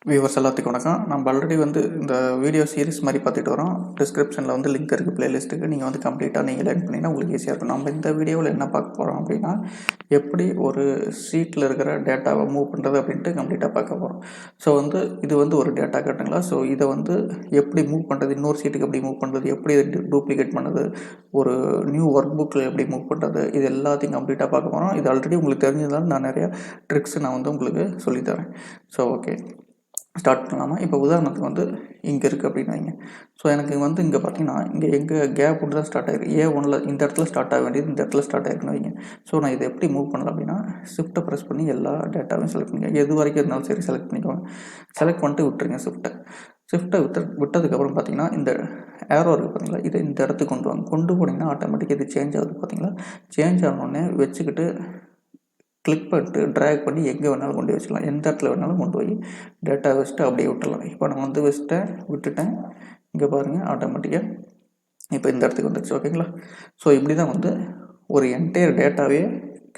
Viewers எல்லாத்துக்கும் வணக்கம். நம்ம ஆல்ரெடி இந்த வீடியோ சீரிஸ் மாதிரி பார்த்துட்டு வரோம். டிஸ்கிரிப்ஷனில் லிங்க் இருக்குது பிளேலிஸ்ட்டுக்கு. நீங்கள் கம்ப்ளீட்டாக நீங்கள் லேர்ன் பண்ணிங்கன்னா உங்களுக்கு ஈஸியாக இருக்கும். நம்ம இந்த வீடியோவில் என்ன பார்க்க போகிறோம் அப்படின்னா, எப்படி ஒரு ஷீட்டில் இருக்கிற டேட்டாவை மூவ் பண்ணுறது அப்படின்ட்டு கம்ப்ளீட்டாக பார்க்க போகிறோம். ஸோ இது ஒரு டேட்டா கட்டுங்களா. ஸோ இதை எப்படி மூவ் பண்ணுறது, இன்னொரு ஷீட்டுக்கு எப்படி மூவ் பண்ணுறது, எப்படி டூப்ளிகேட் பண்ணுறது, ஒரு நியூ ஒர்க் புக்கில் எப்படி மூவ் பண்ணுறது, இது எல்லாத்தையும் கம்ப்ளீட்டாக பார்க்க போகிறோம். இது ஆல்ரெடி உங்களுக்கு தெரிஞ்சதால் நான் நிறையா ட்ரிக்ஸ் உங்களுக்கு சொல்லித்தரேன். ஸோ ஓகே, ஸ்டார்ட் பண்ணலாமா? இப்போ உதாரணத்துக்கு இங்கே இருக்குது அப்படின்னு வைங்க. ஸோ எனக்கு இங்கே பார்த்தீங்கன்னா இங்கே எங்கள் கேப் தான் ஸ்டார்ட் ஆகிருக்கு. A1 இந்த இடத்துல ஸ்டார்ட் ஆக வேண்டியது இந்த இடத்துல ஸ்டார்ட் ஆகிருக்குன்னு வைங்க. ஸோ நான் இதை எப்படி மூவ் பண்ணலாம் அப்படின்னா, ஷிஃப்ட்டை ப்ரெஸ் பண்ணி எல்லா டேட்டாவையும் செலக்ட் பண்ணிக்கோங்க. எது வரைக்கும் இருந்தாலும் சரி செலக்ட் பண்ணிக்கோங்க. செலக்ட் பண்ணிட்டு விட்டுருங்க ஷிஃப்ட்டை விட்டதுக்கப்புறம் பார்த்தீங்கன்னா இந்த ஏரோ இருக்குது பார்த்தீங்களா, இதை இந்த இடத்துக்கு கொண்டு போனீங்கன்னா ஆட்டோமேட்டிக்காக இது சேஞ்ச் ஆகுது பார்த்தீங்களா. சேஞ்ச் ஆனோடனே வச்சுக்கிட்டு கிளிக் பண்ணிட்டு ட்ராக் பண்ணி எங்கே வேணாலும் கொண்டு வச்சுக்கலாம். எந்த இடத்துல வேணாலும் கொண்டு போய் டேட்டா வச்சுட்டு அப்படியே விட்டுடலாம். இப்போ நான் விட்டுட்டேன். இங்கே பாருங்கள், ஆட்டோமேட்டிக்காக இப்போ இந்த இடத்துக்கு வந்துடுச்சு. ஓகேங்களா. ஸோ இப்படி தான் ஒரு என்டையர் டேட்டாவே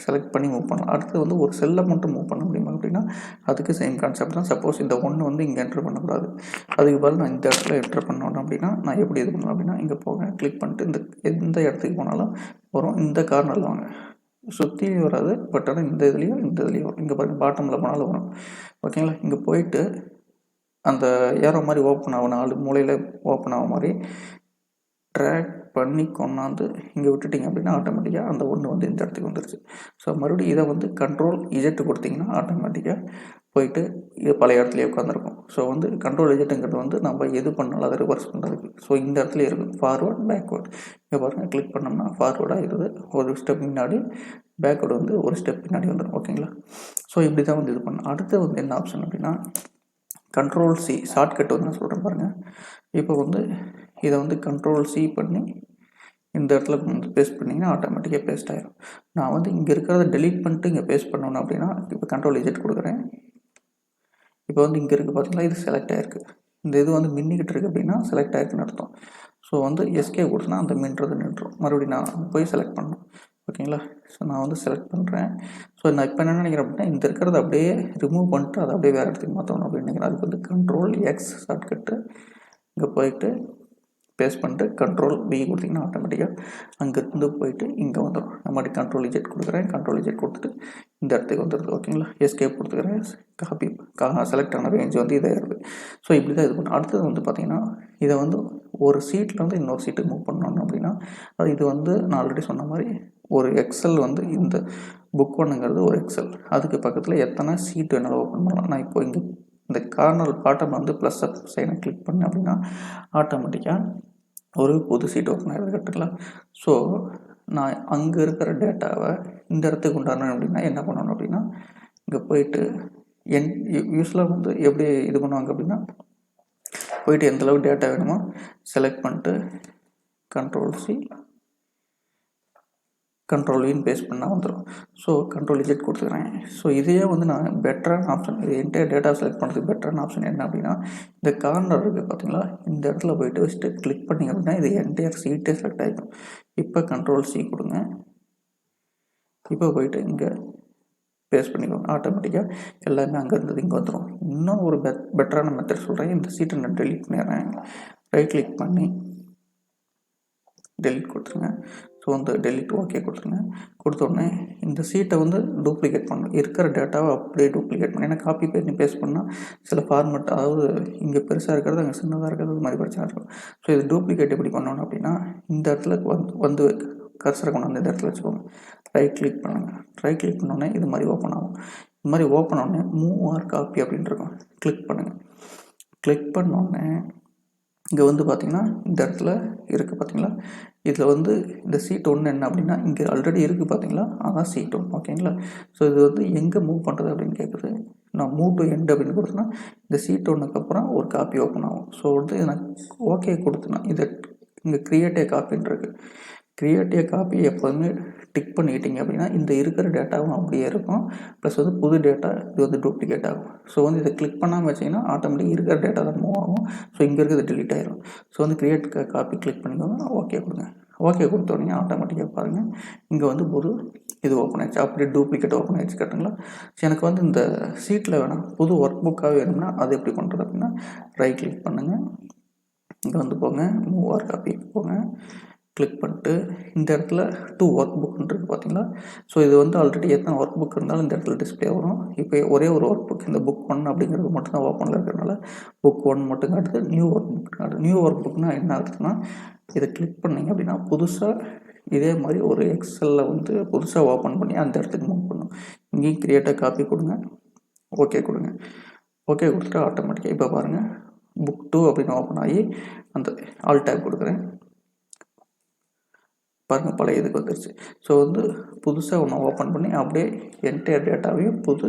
செலக்ட் பண்ணி மூவ் பண்ணலாம். அடுத்து ஒரு செல்லை மட்டும் மூவ் பண்ண முடியுமா அப்படின்னா, அதுக்கு சேம் கான்செப்ட் தான். சப்போஸ் இந்த ஒன்று இங்கே என்ட்ரு பண்ணக்கூடாது, அதுக்கு பதில் நான் இந்த இடத்துல என்ட்ரு பண்ணணும் அப்படின்னா நான் எப்படி இது பண்ணலாம் அப்படின்னா, இங்கே போங்க, கிளிக் பண்ணிட்டு எந்த இடத்துக்கு போனாலும் வரும். இந்த கார்னரில் வாங்க, சுற்றி வராது, பட் ஆனால் இந்த இதுலேயும் வரும். இங்கே பாருங்கள், பாட்டமில் போனாலும் வரும். ஓகேங்களா. இங்கே போயிட்டு அந்த ஏரோ மாதிரி ஓப்பன் ஆகும், 4 மூலையில் ஓப்பன் ஆகும் மாதிரி ட்ராக் பண்ணி கொண்டாந்து இங்கே விட்டுட்டிங்க அப்படின்னா ஆட்டோமேட்டிக்காக அந்த ஒன்று இந்த இடத்துக்கு வந்துருச்சு. ஸோ மறுபடியும் இதை கண்ட்ரோல் இஜெட் கொடுத்திங்கன்னா ஆட்டோமேட்டிக்காக போயிட்டு இது பழைய இடத்துலையே உட்காந்துருக்கும். ஸோ கண்ட்ரோல் இஜெட்டுங்கிறது நம்ம எது பண்ணாலும் அதை ரிவர்ஸ் பண்ணுறதுக்கு. ஸோ இந்த இடத்துல இருக்குது ஃபார்வர்ட் பேக்வேர்ட். இங்கே பாருங்கள், கிளிக் பண்ணோம்னா ஃபார்வர்டாக இருக்குது, ஒரு ஸ்டெப் முன்னாடி, பேக்வேர்டு ஒரு ஸ்டெப் பின்னாடி வந்துடும். ஓகேங்களா. ஸோ இப்படி தான் இது பண்ணணும். அடுத்து என்ன ஆப்ஷன் அப்படின்னா, கண்ட்ரோல் சி ஷார்ட்கட் நான் சொல்கிறேன் பாருங்கள். இப்போ இதை கண்ட்ரோல் சி பண்ணி இந்த இடத்துல பேஸ்ட் பண்ணிங்கன்னா ஆட்டோமேட்டிக்காக பேஸ்ட் ஆகிடும். நான் இங்கே இருக்கிறத டெலீட் பண்ணிட்டு இங்கே பேஸ்ட் பண்ணணும் அப்படின்னா, இப்போ கண்ட்ரோல் இஜெட் கொடுக்குறேன். இப்போ இங்கே இருக்குது பார்த்தீங்களா, இது செலக்ட் ஆகிருக்கு. இந்த இது மின்னிக்கிட்டு இருக்குது அப்படின்னா செலக்ட் ஆகிருக்குன்னு அர்த்தம். ஸோ எஸ்கே கொடுத்தனா அந்த மின்றது நின்றுடும். மறுபடியும் நான் போய் செலக்ட் பண்ணணும். ஓகேங்களா. ஸோ நான் செலக்ட் பண்ணுறேன். ஸோ நான் இப்போ என்ன நினைக்கிறேன் அப்படின்னா, இந்த இருக்கிறத அப்படியே ரிமூவ் பண்ணிட்டு அதை அப்படியே வேறு இடத்துக்கு மாற்றணும் அப்படின்னு நினைக்கிறேன். அதுக்கு கண்ட்ரோல் எக்ஸ் ஷார்ட்கட்டு, இங்கே போயிட்டு பேஸ்ட் பண்ணிட்டு கண்ட்ரோல் பி கொடுத்திங்கன்னா ஆட்டோமேட்டிக்காக அங்கேருந்து போயிட்டு இங்கே வந்துடும். நான் மாதிரி கண்ட்ரோல் இஜெட் கொடுக்குறேன். கண்ட்ரோல் இஜெட் கொடுத்துட்டு இந்த இடத்துக்கு வந்துடுது. ஓகேங்களா. எஸ்கேப் கொடுத்துக்கிறேன். காப்பி செலக்ட் ஆன ரேஞ்ச் இதாக இருக்குது. ஸோ இப்படி தான் இது பண்ணணும். அடுத்தது பார்த்தீங்கன்னா, இதை ஒரு சீட்டில் இன்னொரு சீட்டுக்கு மூவ் பண்ணணும் அப்படின்னா, அது இது நான் ஆல்ரெடி சொன்ன மாதிரி ஒரு எக்ஸல் இந்த புக் ஒன்றுங்கிறது ஒரு எக்ஸல். அதுக்கு பக்கத்தில் எத்தனை சீட் வேணாலும் ஓப்பன் பண்ணலாம். நான் இப்போ இங்கே இந்த கார்னர் பாட்டம் ப்ளஸ் அப் சைனை கிளிக் பண்ணேன் அப்படின்னா ஆட்டோமேட்டிக்காக ஒரு புது சீட் ஓப்பன் ஆகிடுது. கட்டுக்கலாம். ஸோ நான் அங்கே இருக்கிற டேட்டாவை இந்த இடத்துக்கு உண்டானேன் அப்படின்னா என்ன பண்ணணும் அப்படின்னா, இங்கே போயிட்டு யூஸ்வலாக எப்படி இது பண்ணுவாங்க அப்படின்னா, போயிட்டு எந்தளவு டேட்டா வேணுமோ செலக்ட் பண்ணிட்டு கண்ட்ரோல் சி கண்ட்ரோல் இன் பேஸ்ட் பண்ணால் வந்துடும். ஸோ கண்ட்ரோல் இஜெட் கொடுத்துக்கிறேன். ஸோ இதையே நான் பெட்டரான ஆப்ஷன், இது என்டையர் டேட்டா செலக்ட் பண்ணுறதுக்கு பெட்டரான ஆப்ஷன் என்ன அப்படின்னா, இந்த கார்னர் இருக்குது பார்த்தீங்களா, இந்த இடத்துல போய்ட்டு வச்சுட்டு கிளிக் பண்ணிங்க அப்படின்னா இது என்டையர் சீட்டே செலக்ட் ஆகிடும். இப்போ கண்ட்ரோல் சி கொடுங்க. இப்போ போயிட்டு இங்கே பேஸ்ட் பண்ணிக்கோங்க. ஆட்டோமேட்டிக்காக எல்லாமே அங்கே இருந்தது இங்கே வந்துடும். இன்னும் ஒரு பெட்டரான மெத்தட் சொல்கிறேன். இந்த சீட்டை நான் டெலிட் பண்ணிடுறேன். ரைட் கிளிக் பண்ணி டெலிட் கொடுத்துருங்க. ஸோ டெலிட் ஓகே கொடுத்துருங்க. கொடுத்தோடனே இந்த சீட்டை டூப்ளிகேட் பண்ணணும். இருக்கிற டேட்டாவை அப்படியே டூப்ளிகேட் பண்ணி, ஏன்னா காப்பி பண்ணி பேஸ்ட் பண்ணால் சில ஃபார்மெட், அதாவது இங்கே பெருசாக இருக்கிறது அங்கே சின்னதாக இருக்கிறது, அது மாதிரி பிரச்சனை இருக்கும். ஸோ இது டூப்ளிகேட் எப்படி பண்ணணும் அப்படின்னா, இந்த இடத்துல கர்சரை கொண்டு இந்த இடத்துல வச்சுக்கோங்க. ரைட் கிளிக் பண்ணுங்கள். ரைட் கிளிக் பண்ணோடனே இது மாதிரி ஓப்பன் ஆகும். இது மாதிரி ஓப்பன் ஆனோடனே மூவ் ஆர் காப்பி அப்படின்ட்டு இருக்கும். கிளிக் பண்ணுங்கள். கிளிக் பண்ணோடனே இங்கே பார்த்தீங்கன்னா இந்த இடத்துல இருக்குது பார்த்தீங்களா, இதில் இந்த சீட் 1 என்ன அப்படின்னா, இங்கே ஆல்ரெடி இருக்குது பார்த்தீங்களா, அதான் சீட் 1. ஓகேங்களா. ஸோ இது எங்கே மூவ் பண்ணுறது அப்படின்னு கேட்குது. நான் மூவ் டு எண்ட் அப்படின்னு கொடுத்தேன்னா இந்த சீட் 1க்கு அப்புறம் ஒரு காப்பி ஓப்பன் ஆகும். ஸோ நான் ஓகே கொடுத்தேன்னா இதை இங்கே கிரியேட் ஏ காப்பின்னு இருக்குது. கிரியேட் ஏ காப்பி எப்போதுமே டிக் பண்ணிக்கிட்டீங்க அப்படின்னா இந்த இருக்கிற டேட்டாவும் அப்படியே இருக்கும். ப்ளஸ் புது டேட்டா இது டூப்ளிகேட் ஆகும். ஸோ இதை கிளிக் பண்ணாமல் வச்சிங்கன்னா ஆட்டோமேட்டிக் இருக்கிற டேட்டா தான் மூவ் ஆகும். ஸோ இங்கே இருக்கிறது டெலிட் ஆகிடும். ஸோ கிரியேட் காப்பி கிளிக் பண்ணிக்கோங்க. ஓகே கொடுங்க. ஓகே கொடுத்தோடனே ஆட்டோமேட்டிக்காக பாருங்கள் இங்கே வந்து ஒரு இது ஓப்பன் ஆயிடுச்சு. அப்படியே டூப்ளிகேட் ஓப்பன் ஆயிடுச்சு கரெக்டுங்களா? எனக்கு வந்து இந்த சீட்டில் வேணாம், புது ஒர்க் புக்காக வேணும்னா அது எப்படி பண்ணுறது அப்படின்னா ரைட் கிளிக் பண்ணுங்கள். இங்கே வந்து போங்க, மூவ் ஆர் காப்பிக்கு போங்க. கிளிக் பண்ணிட்டு இந்த இடத்துல 2 ஒர்க் புக்குன்னு இருக்குது பார்த்தீங்களா? ஸோ இது வந்து ஆல்ரெடி எத்தனை ஒர்க் புக் இருந்தாலும் இந்த இடத்துல டிஸ்பிளே வரும். இப்போ ஒரே ஒரு ஒர்க் புக், இந்த புக் 1 அப்படிங்கிறது மட்டும் தான் ஓப்பனில் இருக்கிறதுனால புக் 1 மட்டும் காட்டுது. நியூ ஒர்க் புக் காட்டுது. நியூ ஒர்க் புக்னால் என்ன ஆகுதுன்னா, இதை கிளிக் பண்ணிங்க அப்படின்னா புதுசாக இதே மாதிரி ஒரு எக்ஸலில் வந்து புதுசாக ஓப்பன் பண்ணி அந்த இடத்துக்கு மூவ் பண்ணும். இங்கேயும் கிரியேட்டாக காப்பி கொடுங்க, ஓகே கொடுங்க. ஓகே கொடுத்துட்டு ஆட்டோமேட்டிக்காக இப்போ பாருங்கள் புக் 2 அப்படின்னு ஓப்பன் ஆகி அந்த ஆல் டேப் கொடுக்குறேன். பாருங்கள் பழைய இதுக்கு வந்துருச்சு. ஸோ வந்து புதுசாக ஒன்று ஓப்பன் பண்ணி அப்படியே என்டையர் டேட்டாவையும் புது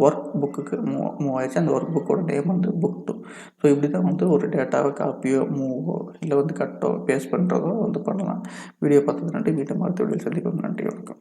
ஒர்க் புக்குக்கு மூவ் ஆயிடுச்சு. அந்த ஒர்க் புக்கோட நேம் வந்து புக் 2. ஸோ இப்படி தான் வந்து ஒரு டேட்டாவை காப்பியோ மூவோ இல்லை வந்து கட்டோ பேஸ்ட் பண்ணுறதோ வந்து பண்ணலாம். வீடியோ பார்த்தது நன்றி. வீட்டை மறுத்த வீடியோ சந்திப்போம். நன்றி, வணக்கம்.